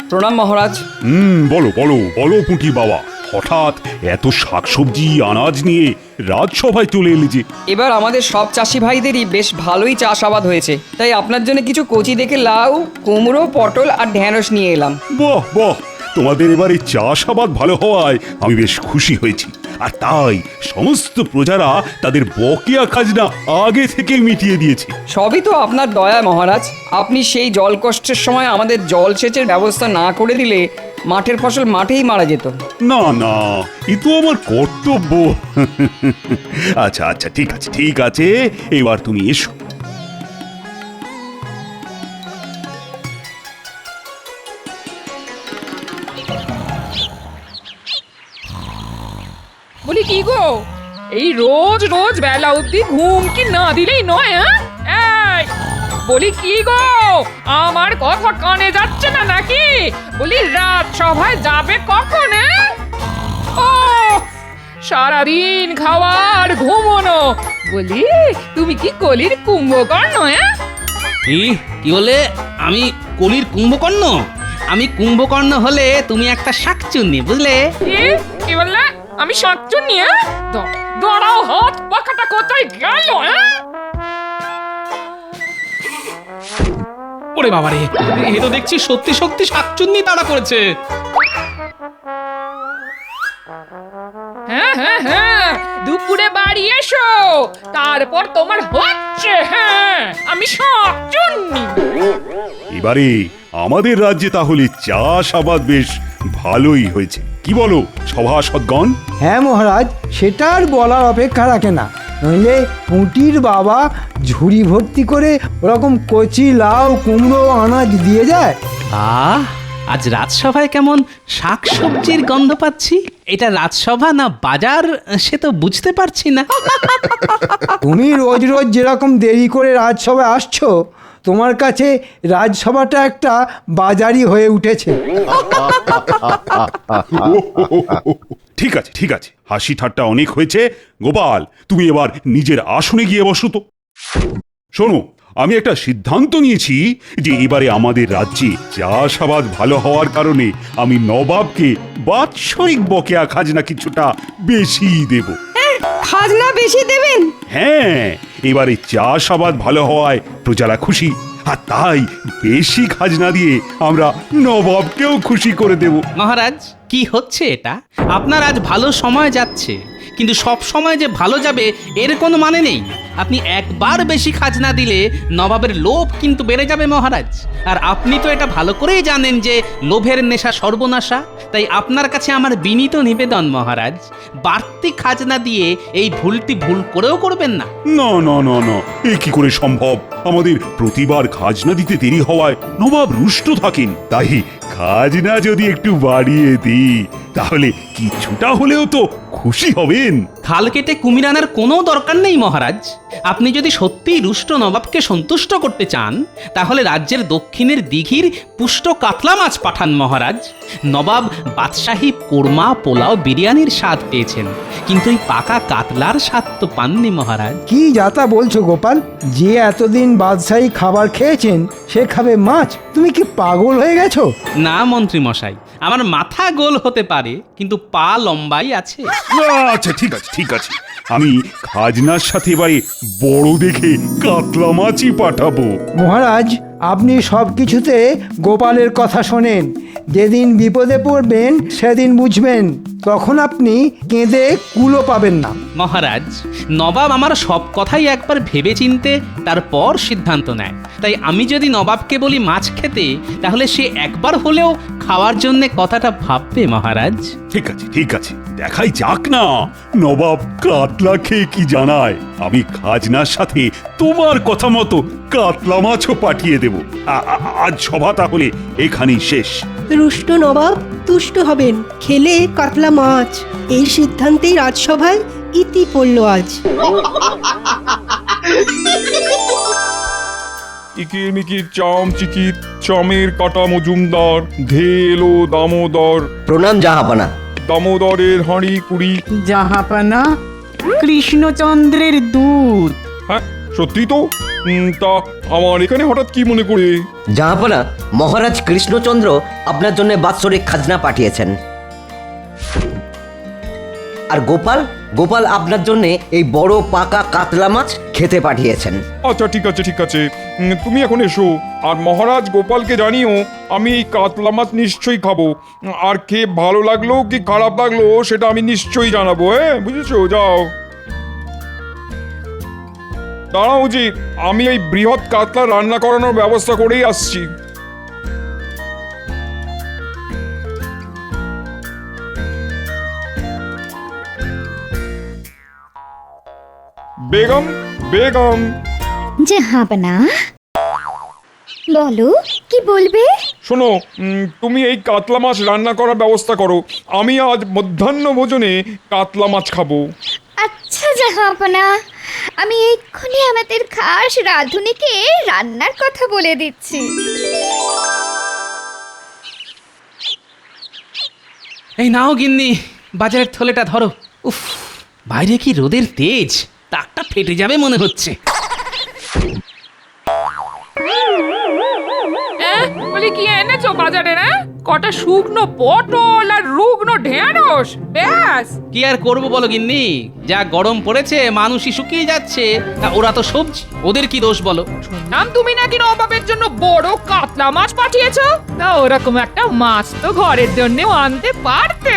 প্রণাম মহারাজ। বলো বলো বলো পুঁটি বাবা, হঠাৎ এত শাকসবজি আনাজ নিয়ে রাজসভায় চলে এলে যে? এবার আমাদের সব চাষি ভাইদেরই বেশ ভালোই চাষাবাদ হয়েছে, তাই আপনার জন্য কিছু কচি দেখে লাউ, কুমড়ো, পটল আর ঢেঁড়স নিয়ে এলাম। বাহ বাহ, তোমাদের এবারে চাষাবাদ ভালো হওয়ায় আমি বেশ খুশি হয়েছি। আর তাই সমস্ত প্রজারা তাদের বকেয়া খাজনা আগে থেকে মিটিয়ে দিয়েছে। সবই তো আপনার দয়া মহারাজ। আপনি সেই জল কষ্টের সময় আমাদের জলসেচের ব্যবস্থা না করে দিলে মাঠের ফসল মাঠেই মারা যেত। না না, এ তো আমার কর্তব্য। আচ্ছা আচ্ছা, ঠিক আছে ঠিক আছে, এবার তুমি এসো। বলি কি গো, এই রোজ রোজ বেলা অবধি ঘুম কি না দিলেই নয়? এই বলি কি গো, আমার কথা কানে যাচ্ছে না নাকি? বলি রাত সভায় যাবে কখন? ও সারাদিন খাওয়ার ঘুমোনো, বলি তুমি কি কলির কুম্ভকর্ণ? কি বলে? আমি কলির কুম্ভকর্ণ? আমি কুম্ভকর্ণ হলে তুমি একটা শাকচুন্নি, বুঝলে? কি বললে? আমি শাকচুন্নি? দাঁড়াও, হাত পাখাটা কোথায় গেল? ওরে বাবারে, এ তো দেখছি সত্যি সত্যি শাকচুন্নি তাড়া করেছে। হ্যাঁ হ্যাঁ হ্যাঁ, দুপুরে বাড়ি এসো, তারপর তোমার হচ্ছে। হ্যাঁ, আমি শাকচুন্নি। এবারে আমাদের রাজ্যে তাহলে চাষাবাদ বেশ ভালোই হয়েছে, কি বলো সভাসদগণ? হ্যাঁ মহারাজ, সেটা আর বলার অপেক্ষা রাখে না। নইলে পুঁটির বাবা ঝুড়ি ভর্তি করে ওরকম কচি লাউ, কুমড়ো, আনাজ দিয়ে যায়। আজ রাজসভায় কেমন শাকসবজির গন্ধ পাচ্ছি। এটা রাজসভা না বাজার সে তো বুঝতে পারছি না। তুমি রোজ রোজ যেরকম দেরি করে রাজসভায় আসছো, তোমার কাছে রাজসভাটা একটা বাজারই হয়ে উঠেছে। ঠিক আছে ঠিক আছে, হাসি ঠাট্টা অনেক হয়েছে। গোপাল, তুমি এবার নিজের আসনে গিয়ে বসো তো। শোনো, আমি একটা সিদ্ধান্ত নিয়েছি যে এবারে আমাদের রাজ্যে চাষাবাদ ভালো হওয়ার কারণে আমি নবাবকে বাৎসরিক বকেয়া খাজনা কিছুটা বেশি দেব। খাজনা বেশি দেবেন? হ্যাঁ, এবারে চাষাবাদ ভালো হওয়ায় প্রজারা খুশি, আর তাই বেশি খাজনা দিয়ে আমরা নবাবকেও খুশি করে দেব। মহারাজ, কি হচ্ছে এটা? আপনার আজ ভালো সময় যাচ্ছে, কিন্তু সব সময় যে ভালো যাবে এর কোনো মানে নেই। আপনি একবার বেশি খাজনা দিলে নবাবের লোভ কিন্তু বেড়ে যাবে মহারাজ। আর আপনি তো এটা ভালো করেই জানেন যে লোভের নেশা সর্বনাশা। তাই আপনার কাছে আমার বিনীত নিবেদন মহারাজ, বাড়তি খাজনা দিয়ে এই ভুলটি ভুল করেও করবেন না। না না না না, এ কি করে সম্ভব? আমাদের প্রতিবার খাজনা দিতে দেরি হওয়ায় নবাব রুষ্ট থাকেন। তাই খাজনা যদি একটু বাড়িয়ে দিই তাহলে কিছুটা হলেও তো খুশি হবেন। খাল কেটে কুমির আনার কোনো দরকার নেই মহারাজ। আপনি যদি সত্যিই রুষ্ট নবাবকে সন্তুষ্ট করতে চান, তাহলে রাজ্যের দক্ষিণের দিঘির পুষ্ট কাতলা মাছ পাঠান মহারাজ। নবাব বাদশাহী কোরমা, পোলাও, বিরিয়ানির স্বাদ পেয়েছেন, কিন্তু এই পাকা কাতলার স্বাদ তো পাননি মহারাজ। কি যাতা বলছো গোপাল? যে এতদিন বাদশাহী খাবার খেয়েছেন সে খাবে মাছ? তুমি কি পাগল হয়ে গেছো? না মন্ত্রী মশাই, আমার মাথা গোল হতে পারে, কিন্তু পা লম্বাই আছে। আচ্ছা ঠিক আছে ঠিক আছে, আমি খাজনার সাথে এবারে বড় দেখে কাতলা মাছই পাঠাবো। মহারাজ, আপনি সব কিছুতে গোপালের কথা শোনেন। যেদিন বিপদে পড়বেন সেদিন বুঝবেন, তখন আপনি কেঁদে কুলো পাবেন না। মহারাজ, নবাব আমার সব কথাই একবার ভেবে চিনতে তারপর সিদ্ধান্ত নেয়। তাই আমি যদি নবাবকে বলি মাছ খেতে, তাহলে সে একবার হলেও খাওয়ার জন্য কথাটা ভাববে মহারাজ। ঠিক আছে ঠিক আছে, দেখাই যাক না নবাব কাতলা খেয়ে কি জানায়। আমি খাজনার সাথে তোমার কথা মতো কাতলা মাছও পাঠিয়ে দেব। আজ সভা তাহলে এখানেই শেষ। রুষ্ট নবাব তুষ্ট হবেন খেলে কাতলা মাছ, এই সিদ্ধান্তেই রাজসভায় ইতি পড়ল আজ। ইকিরমিকির চাম চিকির চামের কাটা মজুমদার, ধেল ও দামোদর। প্রণাম জাহাপানা। দামোদরের হাঁড়ি কুড়ি। জাহাপানা, কৃষ্ণচন্দ্রের দূত। হ্যাঁ, সত্যি তো? তা আমার এখানে হঠাৎ কি মনে করে? জাহাপনা, মহারাজ কৃষ্ণচন্দ্র আপনার জন্য বাৎসরিক খাজনা পাঠিয়েছেন। আর গোপাল গোপাল আপনার জন্য এই বড় পাকা কাতলা মাছ খেতে পাঠিয়েছেন। আচ্ছা ঠিক আছে ঠিক আছে, তুমি এখন এসো। আর মহারাজ গোপালকে জানিও আমি এই কাতলা মাছ নিশ্চয়ই খাবো। আর খেয়ে ভালো লাগলো কি খারাপ লাগলো সেটা আমি নিশ্চয়ই জানাবো। হ্যাঁ, বুঝেছো? যাও। দাঁড়াও জি, আমি এই বৃহৎ কাতলা রান্না করানোর ব্যবস্থা করেই আসছি। বেগম, বেগম, জাহাপনা, বলো কি বলবে? শোনো, তুমি এই কাতলা মাছ রান্না করার ব্যবস্থা করো। আমি আজ মধ্যাহ্ন ভোজনে কাতলা মাছ খাবো। আচ্ছা জাহাপনা, আমি এক্ষুনি আমাদের খাস রাঁধুনিকে রান্নার কথা বলে দিচ্ছি। এই নাও গিন্নি, বাজারের থলেটা ধরো। উফ, বাইরে কি রোদের তেজ, তাকটা ফেটে যাবে মনে হচ্ছে। বলি কি এনেছো বাজারে? না কটা শুকনো পটল আর রুগ্ন ঢেঁড়স, ব্যাস। কি আর করবো বলো গিন্নি, যা গরম পড়েছে মানুষই শুকিয়ে যাচ্ছে, তা ওরা তো সবজি, ওদের কি দোষ বলো? শুনলাম তুমি নাকি নবাবের জন্য বড় কাতলা মাছ পাঠিয়েছো। তা ওরকম একটা মাছ তো ঘরের জন্যও আনতে পারতে।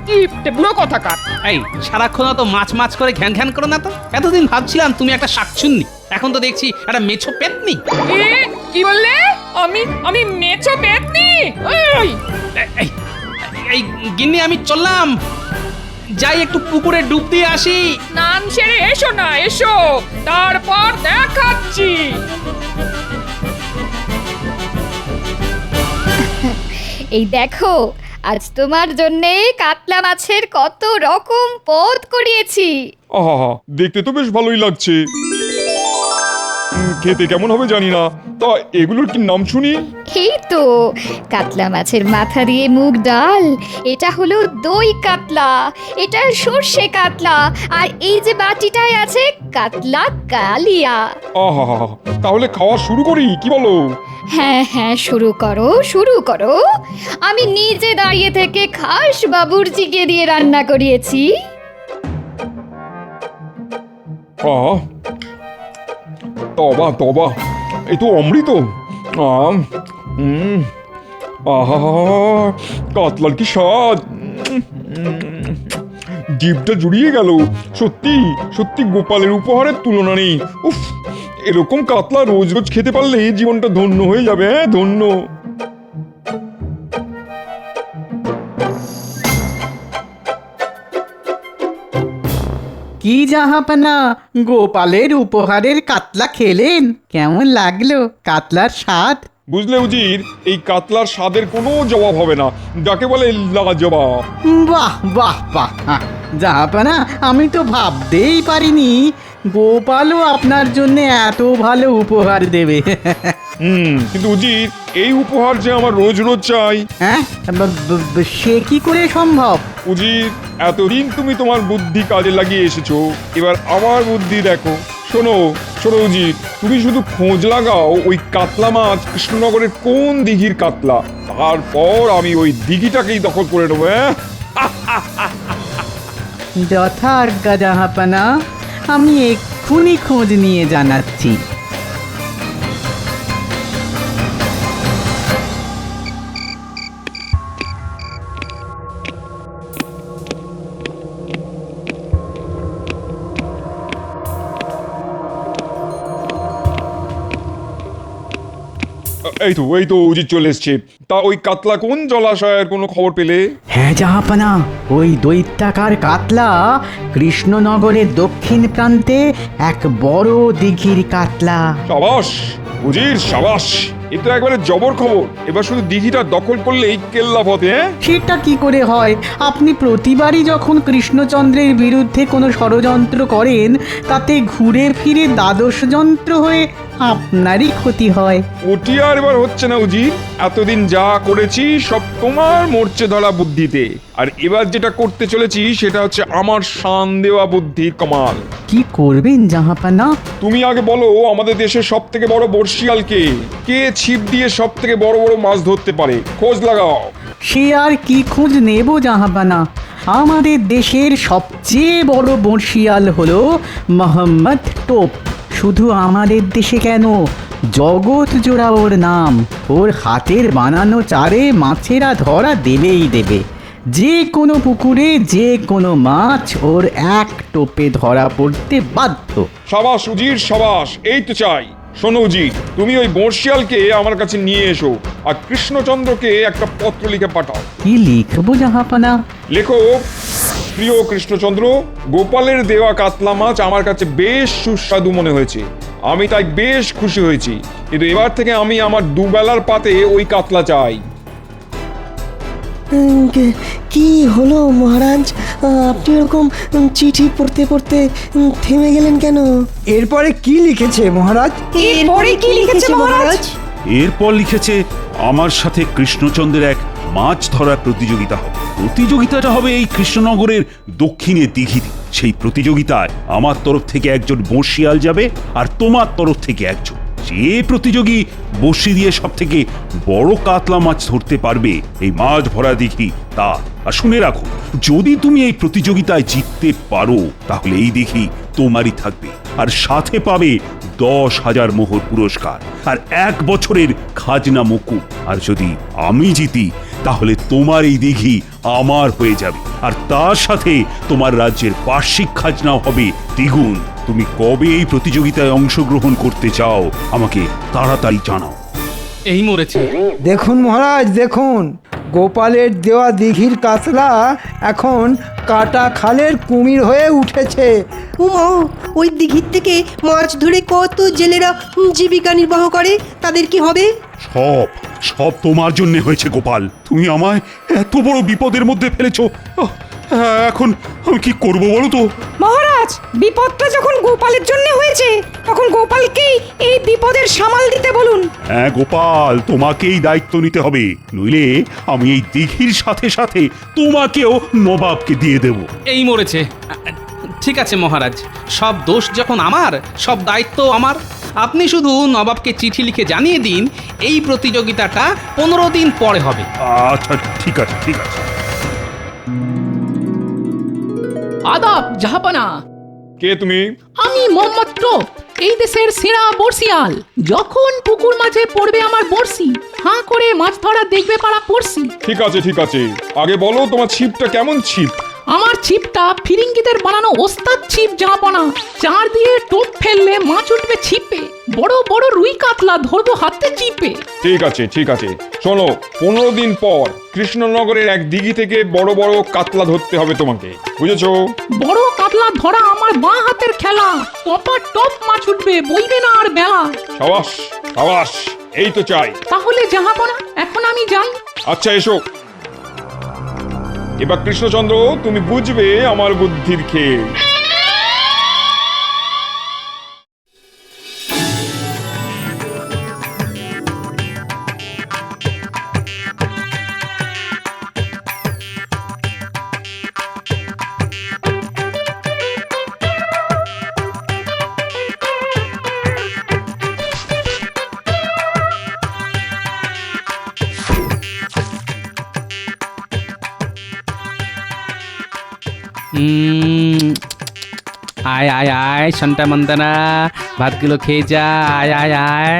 কিপটে বুড়ো কথাকার। এই সারাক্ষণ তো মাছ মাছ করে ঘ্যান ঘ্যান করো না তো। এতদিন ভাবছিলাম তুমি একটা শাকচুন্নি, এখন তো দেখছি একটা মেছো পেতনি। কি বললে? আমি মেছো পেতনি? এই এই এই গিন্নি, আমি চললাম, যাই একটু পুকুরে ডুব দিয়ে আসি। স্নান সেরে এসো না, এসো, তারপর দেখাচ্ছি। এই দেখো, আজ তোমার জন্যে কাতলা মাছের কত রকম পদ করিয়েছি। আহা, দেখতে তো বেশ ভালোই লাগছে। খেতে কেমন হবে জানি না, তা এগুলোর কি নাম শুনি? এই তো কাতলা মাছের মাথা দিয়ে মুগ ডাল, এটা হলো দই কাতলা, এটা সর্ষে কাতলা, আর এই যে বাটিটায় আছে কাতলা কালিয়া। আহা, তাহলে খাওয়া শুরু করি, কি বলো? হ্যাঁ হ্যাঁ, শুরু করো শুরু করো। আমি নিজে দাঁড়িয়ে থেকে খাস বাবুর্চিকে দিয়ে রান্না করিয়েছি। আহ, তবা তবা, এই তো অমৃত। আহা, কাতলার কি স্বাদ! জিভটা জুড়িয়ে গেল। সত্যি সত্যি গোপালের উপহারের তুলনা নেই। উফ, এরকম কাতলা রোজ রোজ খেতে পারলে জীবনটা ধন্য হয়ে যাবে। হ্যাঁ, ধন্য। কি জাহাপনা, গোপালের উপহারের কাতলা খেলেন? কেমন লাগলো কাতলার স্বাদ? বুঝলে উজির, এই কাতলার স্বাদের কোনো জবাব হবে না, যাকে বলে লাজবাব। বাহ বাহ বাহ, জাহাপনা, আমি তো ভাবতেই পারিনি গোপালও আপনার জন্য এত ভালো উপহার দেবে। কিন্তু উজির, এই উপহার যে আমার রোজ রোজ চাই। হ্যাঁ, সে কি করে সম্ভব? উজির, এতদিন তুমি তোমার বুদ্ধি কাজে লাগিয়ে এসেছো, এবার আমার বুদ্ধি দেখো। শোনো শোনো উজির, তুমি শুধু খোঁজ লাগাও ওই কাতলা মাছ কৃষ্ণনগরের কোন দিঘির কাতলা, তারপর আমি ওই দিঘিটাকেই দখল করে নেবো। যথাজ্ঞা জাহাপনা, আমি এক্ষুনি খোঁজ নিয়ে জানাচ্ছি। এই তো উজির চলে এসছে। তা ওই কাতলা কোন জলাশয়ের কোনো খবর পেলে? হ্যাঁ জাহাপনা, ওই দৈত্যাকার কাতলা কৃষ্ণনগরের দক্ষিণ প্রান্তে এক বড় দিঘির কাতলা। সাবাস উজির, সাবাস, এ তো একবারে জবর খবর। এবার শুধু দিঘিটা দখল করলেই কেল্লা ফতে। সেটা কি করে হয়? আপনি প্রতিবারই যখন কৃষ্ণচন্দ্রের বিরুদ্ধে কোনো ষড়যন্ত্র করেন, তাতে ঘুরে ফিরে দ্বাদশ যন্ত্র হয়ে আপনারই ক্ষতি হয়। ওটি আর এবার হচ্ছে না উজির। এতদিন যা করেছি সব তোমার মরচে ধরা বুদ্ধিতে, আর এবার যেটা করতে চলেছি সেটা হচ্ছে আমার শান দেওয়া বুদ্ধির কামাল। কি করবেন জাহাপানা? তুমি আগে বলো, আমাদের দেশের সব থেকে বড় বর্ষিয়াল কে? কে ছিপ দিয়ে সব থেকে বড় বড় মাছ ধরতে পারে? খোঁজ লাগাও। সে আর কি খোঁজ নেব জাহাপানা? আমাদের দেশের সবচেয়ে বড় বর্ষিয়াল হলো মোহাম্মদ টোপ। শুধু আমাদের দেশে কেন, জগৎ জোড়া ওর নাম। ওর হাতের বানানো চারে মাছেরা ধরা দেবেই দেবে। যে কোনো পুকুরে যে কোনো মাছ ওর এক টোপে ধরা পড়তে বাধ্য। সাবাস উজির সাবাস, এই তো চাই। শোনো উজির, তুমি ওই বর্ষিয়ালকে আমার কাছে নিয়ে এসো, আর কৃষ্ণচন্দ্রকে একটা পত্র লিখে পাঠাও। কি লিখবো জাহাপানা? লেখো, প্রিয় কৃষ্ণচন্দ্র, গোপালের দেওয়া কাতলা মাছ আমার কাছে বেশ সুস্বাদু মনে হয়েছে। আমি তাই বেশ খুশি হয়েছি, কিন্তু এবার থেকে আমি আমার দুবেলার পাতে ওই কাতলা চাই। কি হলো মহারাজ, আপনি এরকম চিঠি পড়তে পড়তে থেমে গেলেন কেন? এরপরে কি লিখেছে মহারাজ? এরপরে কি লিখেছে মহারাজ? এরপর লিখেছে আমার সাথে কৃষ্ণচন্দ্রের এক মাছ ধরার প্রতিযোগিতা হবে। প্রতিযোগিতাটা হবে এই কৃষ্ণনগরের দক্ষিণে দিঘিতে। সেই প্রতিযোগিতায় আমার তরফ থেকে একজন বর্ষিয়াল যাবে, আর তোমার তরফ থেকে একজন। যে প্রতিযোগী বড়শি দিয়ে সব থেকে বড় কাতলা মাছ ধরতে পারবে এই মাছ ভরা দিঘি তা। আর শুনে রাখো, যদি তুমি এই প্রতিযোগিতায় জিততে পারো তাহলে এই দিঘি তোমারই থাকবে, আর সাথে পাবে 10,000 মোহর পুরস্কার আর 1 বছরের খাজনা মকুব। আর যদি আমি জিতি তাহলে তোমার এই দিঘি আমার হয়ে যাবে, আর তার সাথে তোমার রাজ্যের বার্ষিক খাজনাও হবে দ্বিগুণ। তুমি কবে এই প্রতিযোগিতায় অংশগ্রহণ করতে চাও আমাকে তাড়াতাড়ি জানাও। এই মরেছে। দেখুন মহারাজ, দেখুন, গোপালের দেওয়া দিঘির কাতলা এখন কাটা খালের কুমির হয়ে উঠেছে। উমা, ওই দিঘির থেকে মাছ ধরে কত জেলেরা জীবিকা নির্বাহ করে, তাদের কি হবে? সব সব তোমার জন্য হয়েছে গোপাল। তুমি আমায় এত বড় বিপদের মধ্যে ফেলেছো। এখন আমি কি করব বলো তো? মহারাজ, বিপদটা যখন গোপালের জন্য হয়েছে তখন গোপালকেই এই বিপদের সামাল দিতে বলুন। হ্যাঁ গোপাল, তোমাকেই দায়িত্ব নিতে হবে, নইলে আমি এই দিঘির সাথে সাথে তোমাকেও নবাবকে দিয়ে দেব। এই মরেছে। ঠিক আছে মহারাজ, সব দোষ যখন আমার, সব দায়িত্ব আমার। আপনি শুধু নবাবকে চিঠি লিখে জানিয়ে দিন এই প্রতিযোগিতাটা 15 দিন পরে হবে। আচ্ছা ঠিক আছে, ঠিক আছে। আদাব জাহাপানা। কে তুমি? আমি মোহাম্মদ টোপ, এই দেশের সেরা বর্ষিয়াল। যখন পুকুর মাঝে পড়বে আমার বর্ষি, হাঁ করে মাছ ধরা দেখবে পাড়া পড়ছি। ঠিক আছে ঠিক আছে, আগে বলো তোমার ছিপটা কেমন ছিপ? আমার ছিপটা ফিরিঙ্গিদের বানানো ওস্তাদ ছিপ জাহাপানা। চার দিয়ে টোপ ফেললে মাছ উঠবে ছিপে, বড় বড় রুই কাতলা ধরবো হাতে চিপে। ঠিক আছে ঠিক আছে, শোনো, 15 দিন পর কৃষ্ণনগরের এক দিঘি থেকে বড় বড় কাতলা ধরতে হবে তোমাকে, বুঝেছো? বড় কাতলা ধরা আমার বাঁ হাতের খেলা। টপা টপ মাছ উঠবে, বইবে না আর বেলা। সাবাস সাবাস, এই তো চাই। তাহলে জাহাপানা, এখন আমি যাই। আচ্ছা এসো। এবার কৃষ্ণচন্দ্র, তুমি বুঝবে আমার বুদ্ধির খেল। আয় আয় আয় সন্টা মন্দানা, ভাতগুলো খেয়ে যা। আয় আয় আয়।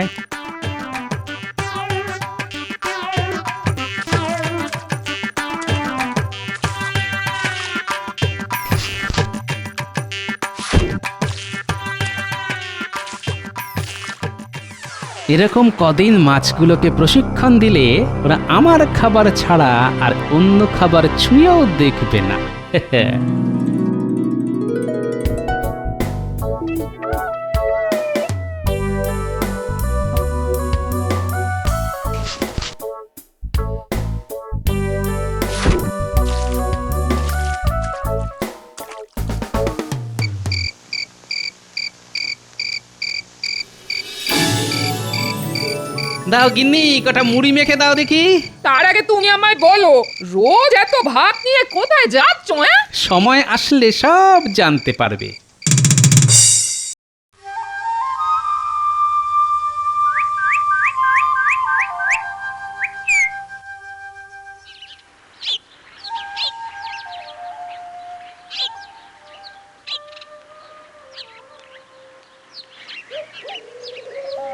এরকম কদিন মাছগুলোকে প্রশিক্ষণ দিলে ওরা আমার খাবার ছাড়া আর অন্য খাবার ছুঁয়েও দেখবে না। দাও গিন্নি কটা মুড়ি মেখে দাও দেখি। তার আগে তুমি আমায় বলো, রোজ এত ভাত নিয়ে কোথায় যাচ্ছ? সময় আসলে সব জানতে পারবে।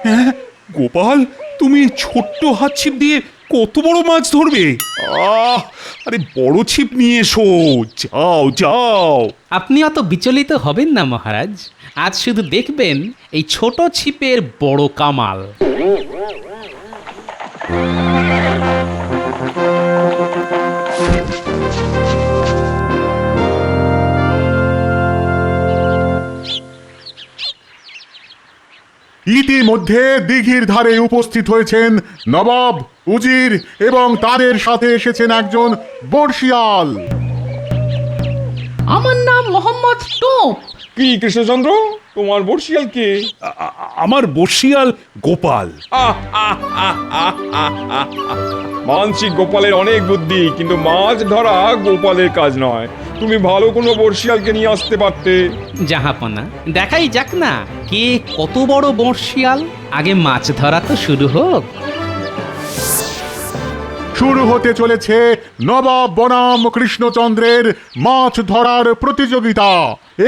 হ্যাঁ গোপাল, তুমি ছোট্ট হাত ছিপ দিয়ে কত বড় মাছ ধরবে? আরে বড় ছিপ নিয়ে এসো, যাও যাও। আপনি অত বিচলিত হবেন না মহারাজ, আজ শুধু দেখবেন এই ছোট ছিপের বড় কামাল। ইতিমধ্যে দিঘির ধারে উপস্থিত হয়েছেন নবাব, উজির এবং তাদের সাথে এসেছেন একজন বর্ষিয়াল। আমার নাম মোহাম্মদ টোপ। কি কৃষ্ণচন্দ্র, তোমার বর্ষিয়াল কে? আমার বর্ষিয়াল গোপাল। মানসিক গোপালের অনেক বুদ্ধি, কিন্তু মাছ ধরা গোপালের কাজ নয়। তুমি ভালো কোনো বর্ষিয়ালকে নিয়ে আসতে পারতে। জাহাপনা, দেখাই যাক না কে কত বড় বর্ষিয়াল। আগে মাছ ধরা তো শুরু হোক। শুরু হতে চলেছে নবাব বনাম কৃষ্ণচন্দ্রের মাছ ধরার প্রতিযোগিতা।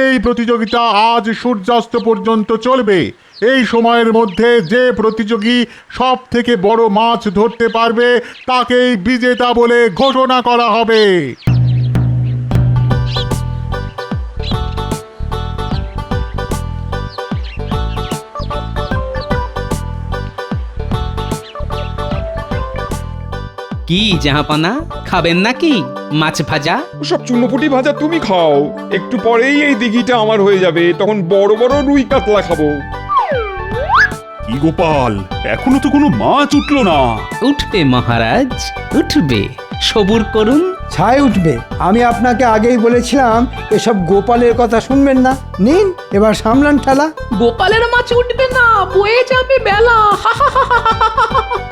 এই প্রতিযোগিতা আজ সূর্যাস্ত পর্যন্ত চলবে। এই সময়ের মধ্যে যে প্রতিযোগী সব থেকে বড় মাছ ধরতে পারবে তাকেই বিজেতা বলে ঘোষণা করা হবে। কি জাহাপনা, খাবেন নাকি মাছ ভাজা? সব চুনোপুটি ভাজা তুমি খাও, একটু পরেই এই দিঘিটা আমার হয়ে যাবে, তখন বড় বড় রুই কাতলা খাবো। কি গোপাল, এখনো তো কোনো মাছ উঠলো না। উঠবে মহারাজ, উঠবে, সবুর করুন। ছাই উঠবে। আমি আপনাকে আগেই বলেছিলাম এসব গোপালের কথা শুনবেন না। নিন এবার সামলান ঠেলা। গোপালের মাছ উঠবে না, বয়ে যাবে বেলা।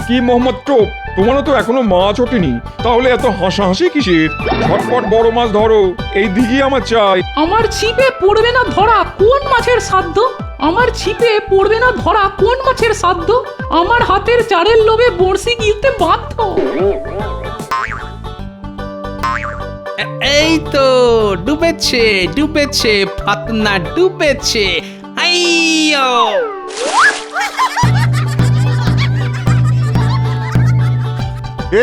কি মোহাম্মদ টোপ, তোমারও তো এখনো মাছ ওঠেনি, তাহলে এত হাসাহাসি কিসের? ঝটপট বড় মাছ ধরো, এই দিঘি আমার চাই। আমার ছিপে পড়বে না ধরা কোন মাছের সাধ্য? আমার ছিপে পড়বে না ধরা কোন মাছের সাধ্য? আমার হাতের চারের লোভে বড়শি গিলতে বাধ্য। এই তো ডুবেছে, ডুবেছে, ফাতনা ডুবেছে। আইয়ো!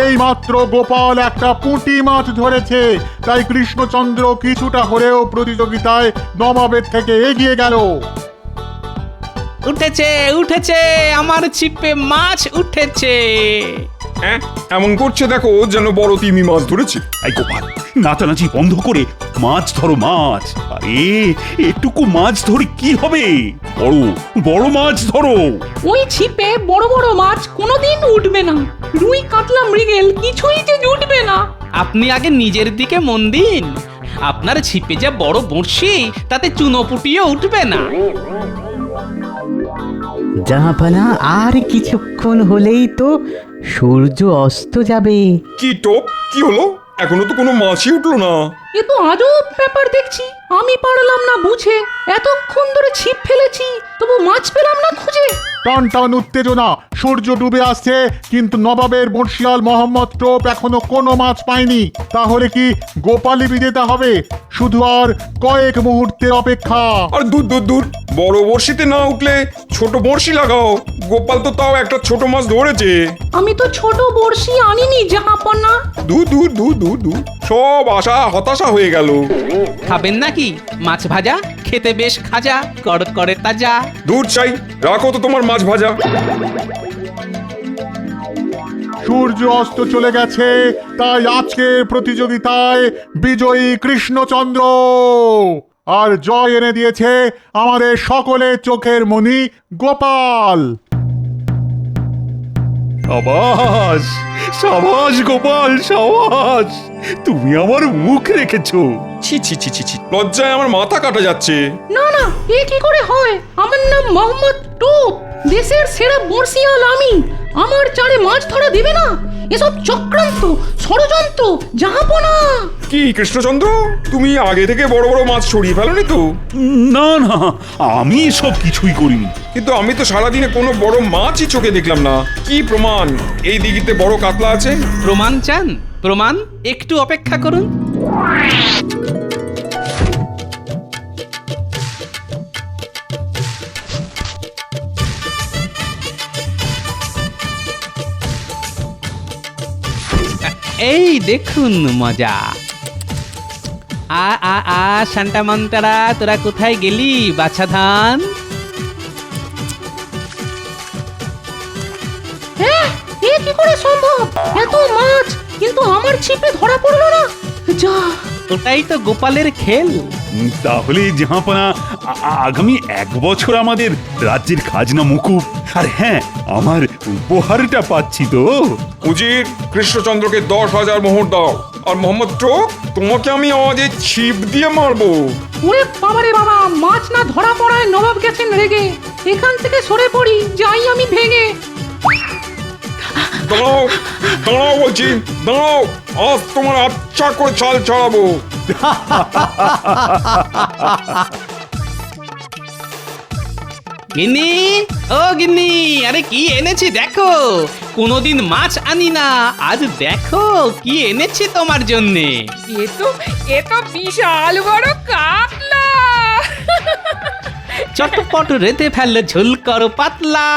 এই মাত্র গোপাল একটা পুঁটি মাছ ধরেছে, তাই কৃষ্ণচন্দ্র কিছুটা হলেও প্রতিযোগিতায় নবাবের থেকে এগিয়ে গেল। উঠেছে, উঠেছে, আমার ছিপে মাছ উঠেছে। এমন করছে দেখো যেন বড় তিমি মাছ ধরেছে। এই গোপাল, নাচানাচি বন্ধ করে মাছ ধরো মাছ। আরে এটুকু মাছ ধরে কি হবে? বড় বড় মাছ ধরো। ওই ছিপে বড় বড় মাছ কোনোদিন উঠবে না। রুই কাতলা মৃগেল কিছুই যে জুটবে না। আপনি আগে নিজের দিকে মন দিন। আপনার ছিপে যা বড় বড়শি, তাতে চুনোপুটিও উঠবে না। জাহাপানা, আর কিছুক্ষণ হলেই তো সূর্য অস্ত যাবে। কি টোপ, কি হলো? এখনো তো কোনো মাছই উঠলো না। এ তো আজব ব্যাপার দেখছি। আমি পারলাম না বুঝে, এতক্ষণ ধরে ছিপ ফেলেছি, তবু মাছ পেলাম না খুঁজে। টান টান উত্তেজনা, সূর্য ডুবে আসছে, কিন্তু নবাবের বর্ষিয়াল মোহাম্মদ টোপ এখনো কোনো মাছ পায়নি। তাহলে কি গোপালই বিজেতা হবে? শুধু আর কয়েক মুহূর্তের অপেক্ষা। আর দূর দূর দূর, বড় বড়শিতে না উঠলে ছোট বড়শি লাগাও। গোপাল তো তাও একটা ছোট মাছ ধরেছে। আমি তো ছোট বড়শি আনিনি জাহাপনা। দূর দূর দূর দূর দূর, সব আশা হতাশা হয়ে গেল। খাবেন নাকি মাছ ভাজা? খেতে বেশ খাজা, কড়কড়ে তাজা। দূর চাই, রাখো তো তোমার মাছ ভাজা। সূর্য অস্ত চলে গেছে, তাই আজকের প্রতিযোগিতায় বিজয়ী কৃষ্ণচন্দ্র। আর জয় এনে দিয়েছে আমাদের সকলের চোখের মণি গোপাল। সাবাস সাবাস গোপাল, সাবাস, তুমি আমার মুখ রেখেছো। ছি ছি ছি ছি ছি, লজ্জায় আমার মাথা কাটা যাচ্ছে। না না, এ কি করে হয়? আমার নাম মোহাম্মদ টোপ, দেশের সেরা বর্ষিয়াল আমি। আমার চারে মাছ ধরা দেবে না? এসব চক্রান্ত, ষড়যন্ত্র, জাহাপনা। কি কৃষ্ণচন্দ্র, তুমি আগে থেকে বড় বড় মাছ ছড়িয়ে ফেলোনি তো? না না, আমি সব কিছুই করিনি। কিন্তু আমি তো সারাদিনে কোনো বড় মাছই চোখে দেখলাম না। কি প্রমাণ এই দিঘিতে বড় কাতলা আছে? প্রমাণ চান? প্রমাণ? একটু অপেক্ষা করুন। এই দেখুন মজা। আ আ আ শান্তা মন্তারা, তোরা কোথায় গেলি বাছা ধান? হ্যাঁ, এ কি করে সম্ভব? এত মাছ, কিন্তু আমার ছিপে ধরা পড়লো না। যা, ওটাই তো গোপালের খেল। তাহলে জাহাপনা, আগামী 1 বছর আমাদের রাজ্যের খাজনা মুকুব। আর হ্যাঁ, আমার উপহারটা পাচ্ছি তো। উজির, কৃষ্ণচন্দ্রকে 10,000 মোহর দাও। আর মোহাম্মদ টোপ, তোমাকে আমি আজ এই ছিপ দিয়ে মারবো। ওরে বাবারে বাবা, মাছ না ধরা পড়ায় নবাব গেছেন রেগে। এখান থেকে সরে পড়ি, যাই আমি ভেঙে। দাঁড়াও, দাঁড়াও বলছি, দাঁড়াও। আজ তোমার আচ্ছা করে চাল ছাড়াবো। গিন্নি, ও গিন্নি, আরে কি এনেছি দেখো। কোনোদিন মাছ আনি না, আজ দেখো কি এনেছি তোমার জন্যে। এ তো বিশাল বড় কাতলা। চটপট রেতে ফেললে ঝোল করো পাতলা।